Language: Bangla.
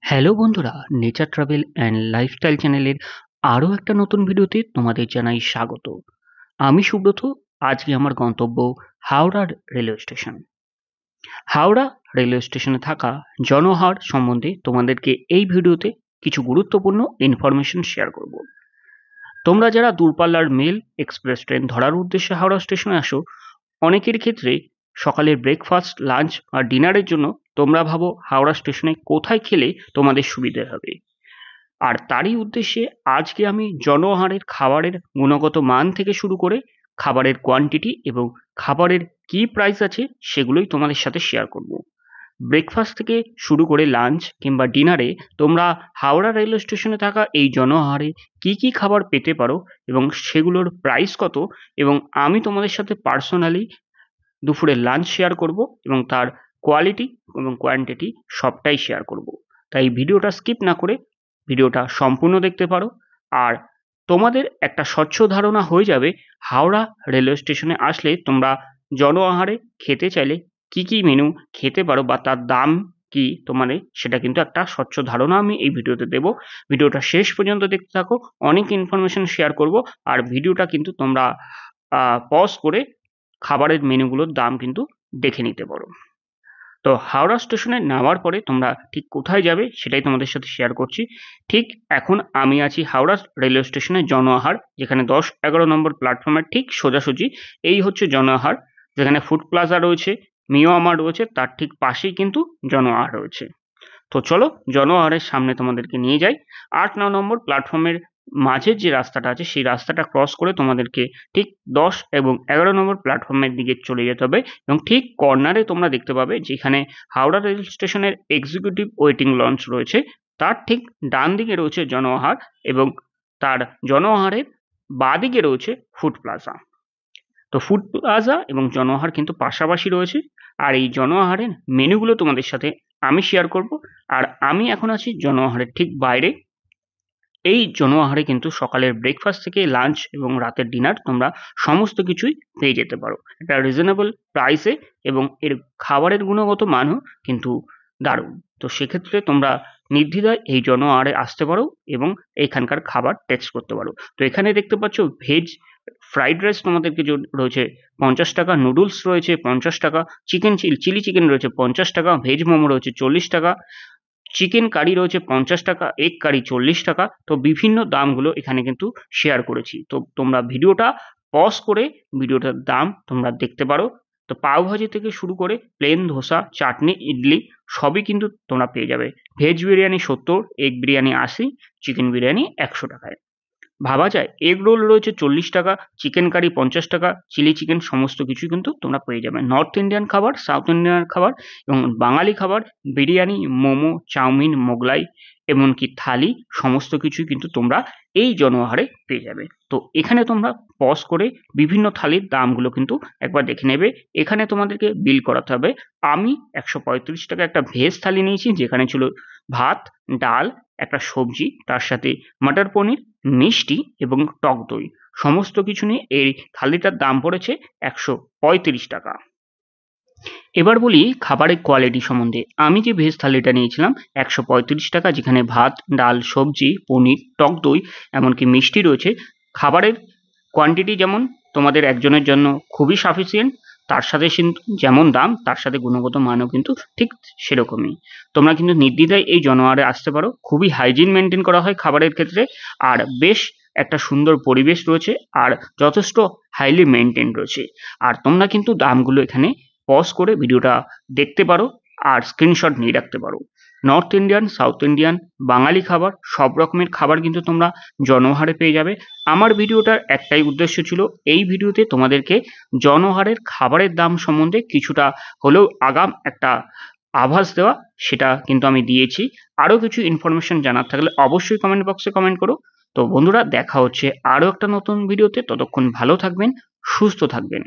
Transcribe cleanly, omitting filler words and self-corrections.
হ্যালো বন্ধুরা, নেচার ট্রাভেল অ্যান্ড লাইফস্টাইল চ্যানেলের আরও একটা নতুন ভিডিওতে তোমাদের জানাই স্বাগত। আমি সুব্রত। আজকে আমার গন্তব্য Howrah railway station. Howrah railway স্টেশনে থাকা জনহার সম্বন্ধে তোমাদেরকে এই ভিডিওতে কিছু গুরুত্বপূর্ণ ইনফরমেশন শেয়ার করব। তোমরা যারা দূরপাল্লার মেল এক্সপ্রেস ট্রেন ধরার উদ্দেশ্যে হাওড়া স্টেশনে আসো, অনেকের ক্ষেত্রে সকালের ব্রেকফাস্ট, লাঞ্চ আর ডিনারের জন্য তোমরা ভাবো হাওড়া স্টেশনে কোথায় খেলে তোমাদের সুবিধে হবে। আর তারই উদ্দেশ্যে আজকে আমি জনআহারের খাবারের গুণগত মান থেকে শুরু করে খাবারের কোয়ান্টিটি এবং খাবারের কি প্রাইস আছে সেগুলোই তোমাদের সাথে শেয়ার করব। ব্রেকফাস্ট থেকে শুরু করে লাঞ্চ কিংবা ডিনারে তোমরা হাওড়া রেলওয়ে স্টেশনে থাকা এই জনআহারে কি কি খাবার পেতে পারো এবং সেগুলোর প্রাইস কত, এবং আমি তোমাদের সাথে পার্সোনালি দুপুরের লাঞ্চ শেয়ার করব এবং তার কোয়ালিটি এবং কোয়ান্টিটি সবটাই শেয়ার করব। তাই ভিডিওটা স্কিপ না করে ভিডিওটা সম্পূর্ণ দেখতে পারো। আর তোমাদের একটা স্বচ্ছ ধারণা হয়ে যাবে হাওড়া রেলওয়ে স্টেশনে আসলে তোমরা জনআহারে খেতে চাইলে কি কি মেনু খেতে পারো বা তার দাম কি তোমাদের, সেটা কিন্তু একটা স্বচ্ছ ধারণা আমি এই ভিডিওতে দেব। ভিডিওটা শেষ পর্যন্ত দেখতে থাকো, অনেক ইনফরমেশন শেয়ার করব। আর ভিডিওটা কিন্তু তোমরা পজ করে খাবারের মেনুগুলোর দাম কিন্তু দেখে নিতে পারো। তো হাওড়া স্টেশনে নামার পরে তোমরা ঠিক কোথায় যাবে সেটাই তোমাদের সাথে শেয়ার করছি। ঠিক এখন আমি আছি হাওড়া রেলওয়ে স্টেশনের জনআহার, যেখানে 10-11 নম্বর প্ল্যাটফর্মের ঠিক সোজাসুজি এই হচ্ছে জনআহার, যেখানে ফুড প্লাজা রয়েছে, মিও আমার রয়েছে, তার ঠিক পাশেই কিন্তু জনআহার রয়েছে। তো চলো জনআহারের সামনে তোমাদেরকে নিয়ে যাই। 8-9 নম্বর প্ল্যাটফর্মের মাঝের যে রাস্তাটা আছে সেই রাস্তাটা ক্রস করে তোমাদেরকে ঠিক 10 এবং 11 নম্বর প্ল্যাটফর্মের দিকে চলে যেতে হবে, এবং ঠিক কর্নারে তোমরা দেখতে পাবে যেখানে হাওড়া রেল স্টেশনের এক্সিকিউটিভ ওয়েটিং লঞ্চ রয়েছে, তার ঠিক ডান দিকে রয়েছে জনআহার এবং তার জনআহারের বাঁ দিকে রয়েছে ফুড প্লাজা। তো ফুড প্লাজা এবং জনআহার কিন্তু পাশাপাশি রয়েছে, আর এই জনআহারের মেনুগুলো তোমাদের সাথে আমি শেয়ার করব। আর আমি এখন আছি জনআহারের ঠিক বাইরে। এই জনআহারে কিন্তু সকালের ব্রেকফাস্ট থেকে লাঞ্চ এবং রাতের ডিনার তোমরা সমস্ত কিছুই পেয়ে যেতে পারো একটা রিজনেবল প্রাইসে, এবং এর খাবারের গুণগত মানও কিন্তু দারুণ। তো সেক্ষেত্রে তোমরা নির্দ্বিধায় এই জনআহারে আসতে পারো এবং এখানকার খাবার টেস্ট করতে পারো। তো এখানে দেখতে পাচ্ছ ভেজ ফ্রাইড রাইস তোমাদেরকে রয়েছে 50 টাকা, নুডলস রয়েছে 50 টাকা, চিকেন চিলি চিকেন রয়েছে 50 টাকা, ভেজ মোমো রয়েছে 40 টাকা, চিকেন কারি রয়েছে 50 টাকা, এগ কারি 40 টাকা। তো বিভিন্ন দামগুলো এখানে কিন্তু শেয়ার করেছি, তো তোমরা ভিডিওটা পজ করে ভিডিওটার দাম তোমরা দেখতে পারো। তো পাওভাজি থেকে শুরু করে প্লেন ধোসা, চাটনি, ইডলি সবই কিন্তু তোমরা পেয়ে যাবে। Veg biryani 70, egg biryani 80, chicken biryani 100 টাকায়। ভাবা যায় এগ রোল রয়েছে 40 টাকা, চিকেন কারি 50 টাকা, চিলি চিকেন সমস্ত কিছুই কিন্তু তোমরা পেয়ে যাবে। নর্থ ইন্ডিয়ান খাবার, সাউথ ইন্ডিয়ান খাবার এবং বাঙালি খাবার, বিরিয়ানি, মোমো, চাউমিন, মোগলাই এমনকি থালি সমস্ত কিছুই কিন্তু তোমরা এই জনআহারে পেয়ে যাবে। তো এখানে তোমরা পজ করে বিভিন্ন থালির দামগুলো কিন্তু একবার দেখে নেবে। এখানে তোমাদেরকে বিল করাতে হবে। আমি 135 টাকা একটা ভেজ থালি নিয়েছি, যেখানে ছিল ভাত, ডাল, একটা সবজি, তার সাথে মটর পনির, মিষ্টি এবং টক দই সমস্ত কিছু নিয়ে এই থালিটার দাম পড়েছে 135 টাকা। এবার বলি খাবারের কোয়ালিটি সম্বন্ধে। আমি যে ভেজ থালিটা নিয়েছিলাম 135 টাকা, যেখানে ভাত, ডাল, সবজি, পনির, টক দই এমনকি মিষ্টি রয়েছে। খাবারের কোয়ান্টিটি যেমন তোমাদের একজনের জন্য খুবই সাফিসিয়েন্ট, তার সাথে কিন্তু যেমন দাম তার সাথে গুণগত মানও কিন্তু ঠিক সেরকমই। তোমরা কিন্তু নির্দ্বিধায় এই জনআহারে আসতে পারো। খুবই হাইজিন মেনটেন করা হয় খাবারের ক্ষেত্রে, আর বেশ একটা সুন্দর পরিবেশ রয়েছে, আর যথেষ্ট হাইলি মেনটেন রয়েছে। আর তোমরা কিন্তু দামগুলো এখানে পজ করে ভিডিওটা দেখতে পারো আর স্ক্রিনশট নিয়ে রাখতে পারো। নর্থ ইন্ডিয়ান, সাউথ ইন্ডিয়ান, বাঙালি খাবার সব রকমের খাবার কিন্তু তোমরা জনআহারে পেয়ে যাবে। আমার ভিডিওটার একটাই উদ্দেশ্য ছিল এই ভিডিওতে তোমাদেরকে জনআহারের খাবারের দাম সম্বন্ধে কিছুটা হলেও আগাম একটা আভাস দেওয়া, সেটা কিন্তু আমি দিয়েছি। আরও কিছু ইনফরমেশন জানার থাকলে অবশ্যই কমেন্ট বক্সে কমেন্ট করো। তো বন্ধুরা, দেখা হচ্ছে আরও একটা নতুন ভিডিওতে। ততক্ষণ ভালো থাকবেন, সুস্থ থাকবেন।